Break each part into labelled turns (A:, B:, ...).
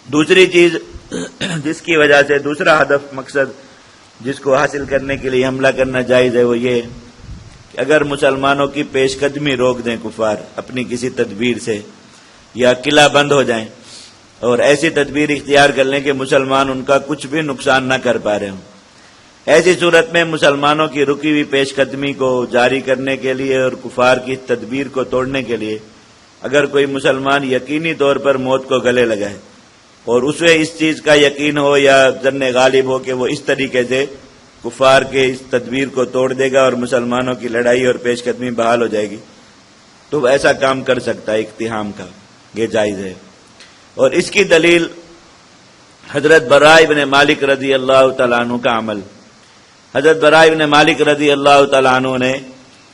A: دوسری چیز جس کی وجہ سے دوسرا ہدف مقصد جس کو حاصل کرنے کے لیے حملہ کرنا جائز ہے وہ یہ کہ اگر مسلمانوں کی پیش قدمی روک دیں کفار اپنی کسی تدبیر سے، یا قلعہ بند ہو جائیں اور ایسی تدبیر اختیار کر لیں کہ مسلمان ان کا کچھ بھی نقصان نہ کر پا رہے ہوں، ایسی صورت میں مسلمانوں کی رکی ہوئی پیش قدمی کو جاری کرنے کے لیے اور کفار کی تدبیر کو توڑنے کے لیے اگر کوئی مسلمان یقینی طور پر موت کو گلے لگائے اور اسے اس چیز کا یقین ہو یا ظن غالب ہو کہ وہ اس طریقے سے کفار کے اس تدبیر کو توڑ دے گا اور مسلمانوں کی لڑائی اور پیش قدمی بحال ہو جائے گی، تو وہ ایسا کام کر سکتا ہے، اقتحام کا یہ جائز ہے۔ اور اس کی دلیل حضرت براء بن مالک رضی اللہ تعالیٰ عنہ کا عمل۔ حضرت براء بن مالک رضی اللہ تعالیٰ عنہ نے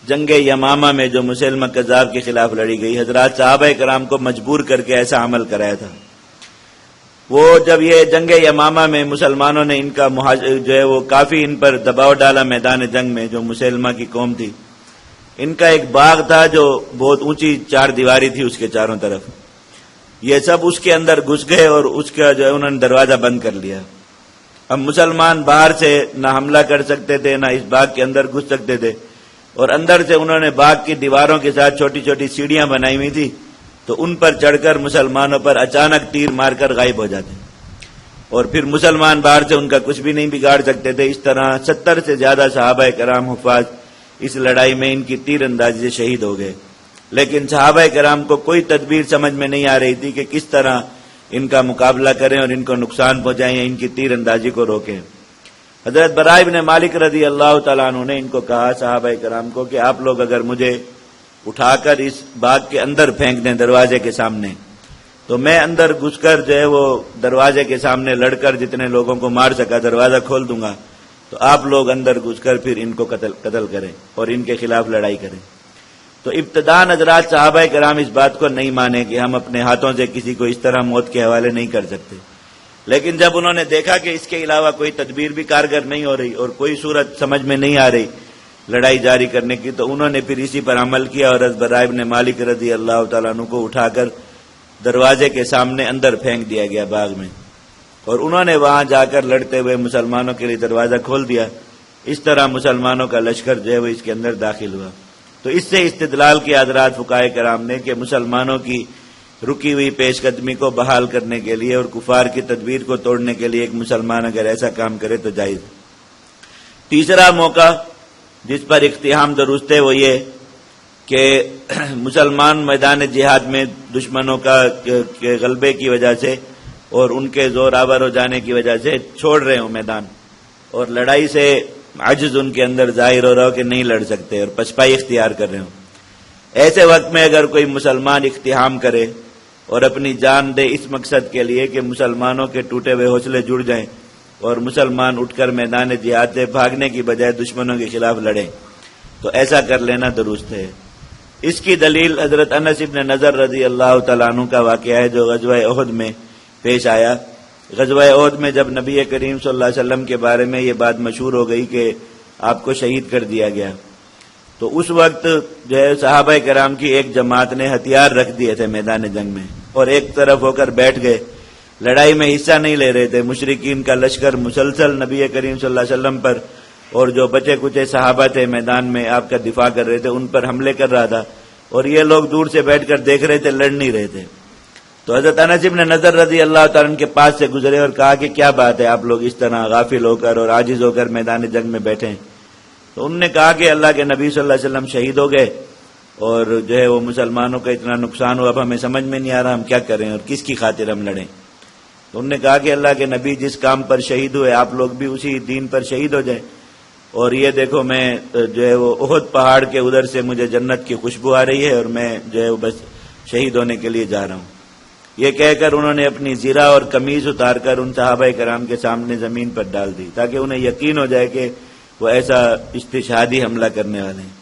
A: جنگ یمامہ میں جو مسلمہ کذاب کے خلاف لڑی گئی، حضرات صحابہ کرام کو مجبور کر کے ایسا عمل کرایا تھا۔ وہ جب یہ جنگ یمامہ میں مسلمانوں نے ان کا جو ہے وہ کافی ان پر دباؤ ڈالا میدان جنگ میں، جو مسلمہ کی قوم تھی، ان کا ایک باغ تھا جو بہت اونچی چار دیواری تھی اس کے چاروں طرف، یہ سب اس کے اندر گھس گئے اور اس کا جو ہے انہوں نے دروازہ بند کر لیا۔ اب مسلمان باہر سے نہ حملہ کر سکتے تھے نہ اس باغ کے اندر گھس سکتے تھے، اور اندر سے انہوں نے باغ کی دیواروں کے ساتھ چھوٹی چھوٹی سیڑھیاں بنائی ہوئی تھی، تو ان پر چڑھ کر مسلمانوں پر اچانک تیر مار کر غائب ہو جاتے، اور پھر مسلمان باہر سے ان کا کچھ بھی نہیں بگاڑ سکتے تھے۔ اس طرح 70 سے زیادہ صحابہ کرام حفاظ اس لڑائی میں ان کی تیر اندازی سے شہید ہو گئے، لیکن صحابہ کرام کو کوئی تدبیر سمجھ میں نہیں آ رہی تھی کہ کس طرح ان کا مقابلہ کریں اور ان کو نقصان پہنچائیں یا ان کی تیر اندازی کو روکیں۔ حضرت براء بن مالک رضی اللہ تعالیٰ عنہ نے ان کو کہا، صحابہ کرام کو، کہ آپ لوگ اگر مجھے اٹھا کر اس باغ کے اندر پھینک دیں دروازے کے سامنے، تو میں اندر گھس کر جو ہے وہ دروازے کے سامنے لڑ کر جتنے لوگوں کو مار سکا دروازہ کھول دوں گا، تو آپ لوگ اندر گھس کر پھر ان کو قتل کریں اور ان کے خلاف لڑائی کریں۔ تو ابتداء حضرات صحابہ کرام اس بات کو نہیں مانے کہ ہم اپنے ہاتھوں سے کسی کو اس طرح موت کے حوالے نہیں کر سکتے، لیکن جب انہوں نے دیکھا کہ اس کے علاوہ کوئی تدبیر بھی کارگر نہیں ہو رہی اور کوئی صورت سمجھ میں نہیں آ رہی لڑائی جاری کرنے کی، تو انہوں نے پھر اسی پر عمل کیا اور حضرت براء بن مالک رضی اللہ تعالیٰ عنہ کو اٹھا کر دروازے کے سامنے اندر پھینک دیا گیا باغ میں، اور انہوں نے وہاں جا کر لڑتے ہوئے مسلمانوں کے لیے دروازہ کھول دیا۔ اس طرح مسلمانوں کا لشکر جو ہے وہ اس کے اندر داخل ہوا۔ تو اس سے استدلال کیا حضرات فقہائے کرام نے کہ مسلمانوں کی رکی ہوئی پیش قدمی کو بحال کرنے کے لیے اور کفار کی تدبیر کو توڑنے کے لیے ایک مسلمان اگر ایسا کام کرے تو جائز۔ تیسرا موقع جس پر اقتحام درست ہے وہ یہ کہ مسلمان میدان جہاد میں دشمنوں کے غلبے کی وجہ سے اور ان کے زور آور ہو جانے کی وجہ سے چھوڑ رہے ہوں میدان، اور لڑائی سے عجز ان کے اندر ظاہر ہو رہا ہو کہ نہیں لڑ سکتے اور پسپائی اختیار کر رہے ہوں، ایسے وقت میں اگر کوئی مسلمان اقتحام کرے اور اپنی جان دے اس مقصد کے لیے کہ مسلمانوں کے ٹوٹے ہوئے حوصلے جڑ جائیں اور مسلمان اٹھ کر میدان جہاد سے بھاگنے کی بجائے دشمنوں کے خلاف لڑیں، تو ایسا کر لینا درست ہے۔ اس کی دلیل حضرت انس بن نضر رضی اللہ تعالیٰ عنہ کا واقعہ ہے جو غزوہ احد میں پیش آیا۔ غزوہ احد میں جب نبی کریم صلی اللہ علیہ وسلم کے بارے میں یہ بات مشہور ہو گئی کہ آپ کو شہید کر دیا گیا، تو اس وقت جو ہے صحابہ کرام کی ایک جماعت نے ہتھیار رکھ دیے تھے میدان جنگ میں اور ایک طرف ہو کر بیٹھ گئے، لڑائی میں حصہ نہیں لے رہے تھے۔ مشرکین کا لشکر مسلسل نبی کریم صلی اللہ علیہ وسلم پر اور جو بچے کچے صحابہ تھے میدان میں آپ کا دفاع کر رہے تھے ان پر حملے کر رہا تھا، اور یہ لوگ دور سے بیٹھ کر دیکھ رہے تھے، لڑ نہیں رہے تھے۔ تو حضرت انس بن نضر رضی اللہ تعالیٰ عنہ کے پاس سے گزرے اور کہا کہ کیا بات ہے آپ لوگ اس طرح غافل ہو کر اور عاجز ہو کر میدان جنگ میں بیٹھے ہیں؟ تو انہوں نے کہا کہ اللہ کے نبی صلی اللہ علیہ وسلم شہید ہو گئے اور جو ہے وہ مسلمانوں کا اتنا نقصان ہوا، اب ہمیں سمجھ میں نہیں آ رہا ہم کیا کریں اور کس کی خاطر ہم لڑیں۔ تو انہوں نے کہا کہ اللہ کے نبی جس کام پر شہید ہوئے آپ لوگ بھی اسی دین پر شہید ہو جائیں، اور یہ دیکھو میں جو ہے وہ احد پہاڑ کے ادھر سے مجھے جنت کی خوشبو آ رہی ہے اور میں جو ہے وہ بس شہید ہونے کے لیے جا رہا ہوں۔ یہ کہہ کر انہوں نے اپنی زرہ اور قمیض اتار کر ان صحابہ کرام کے سامنے زمین پر ڈال دی تاکہ انہیں یقین ہو جائے کہ وہ ایسا استشہادی حملہ کرنے والے ہیں،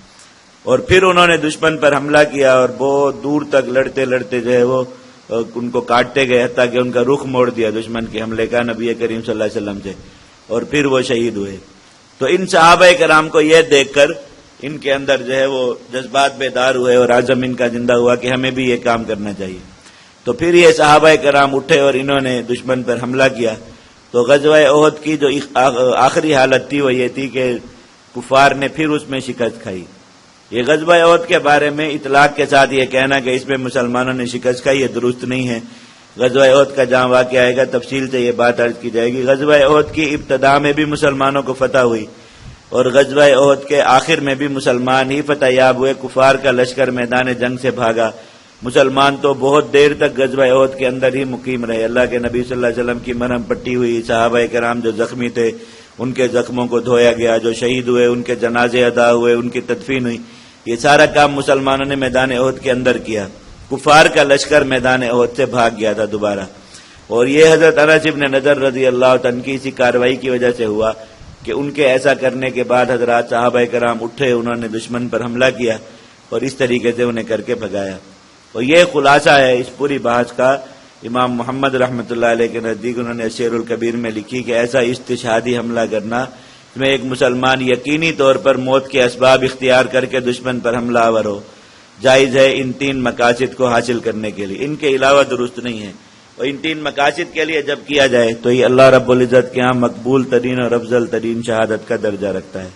A: اور پھر انہوں نے دشمن پر حملہ کیا اور بہت دور تک لڑتے لڑتے جو ہے وہ ان کو کاٹتے گئے حتیٰ کہ ان کا رخ موڑ دیا دشمن کے حملے کا نبی کریم صلی اللہ علیہ وسلم سے، اور پھر وہ شہید ہوئے۔ تو ان صحابہ کرام کو یہ دیکھ کر ان کے اندر جو ہے وہ جذبات بیدار ہوئے اور عزم ان کا زندہ ہوا کہ ہمیں بھی یہ کام کرنا چاہیے۔ تو پھر یہ صحابہ کرام اٹھے اور انہوں نے دشمن پر حملہ کیا. تو غزوہ احد کی جو آخری حالت تھی وہ یہ تھی کہ کفار نے پھر اس میں شکست کھائی. یہ غزوہ احد کے بارے میں اطلاق کے ساتھ یہ کہنا کہ اس میں مسلمانوں نے شکست کھائی یہ درست نہیں ہے. غزوہ احد کا جہاں واقعہ آئے گا تفصیل سے یہ بات عرض کی جائے گی. غزوہ احد کی ابتدا میں بھی مسلمانوں کو فتح ہوئی اور غزوہ احد کے آخر میں بھی مسلمان ہی فتح یاب ہوئے. کفار کا لشکر میدان جنگ سے بھاگا. مسلمان تو بہت دیر تک غزوہ احد کے اندر ہی مقیم رہے. اللہ کے نبی صلی اللہ علیہ وسلم کی مرہم پٹی ہوئی. صحابہ کرام جو زخمی تھے ان کے زخموں کو دھویا گیا. جو شہید ہوئے ان کے جنازے ادا ہوئے, ان کی تدفین ہوئی. یہ سارا کام مسلمانوں نے میدان احد کے اندر کیا. کفار کا لشکر میدان احد سے بھاگ گیا تھا دوبارہ. اور یہ حضرت انس بن نضر رضی اللہ عنہ کی اسی کارروائی کی وجہ سے ہوا کہ ان کے ایسا کرنے کے بعد حضرات صحابہ کرام اٹھے, انہوں نے دشمن پر حملہ کیا اور اس طریقے سے انہیں کر کے بھگایا. اور یہ خلاصہ ہے اس پوری بحث کا. امام محمد رحمۃ اللہ علیہ کے نزدیک انہوں نے الشعر الکبیر میں لکھی کہ ایسا استشہادی حملہ کرنا اس میں ایک مسلمان یقینی طور پر موت کے اسباب اختیار کر کے دشمن پر حملہ آور ہو جائز ہے ان 3 مقاصد کو حاصل کرنے کے لیے. ان کے علاوہ درست نہیں ہے. اور ان 3 مقاصد کے لیے جب کیا جائے تو یہ اللہ رب العزت کے ہاں مقبول ترین اور افضل ترین شہادت کا درجہ رکھتا ہے.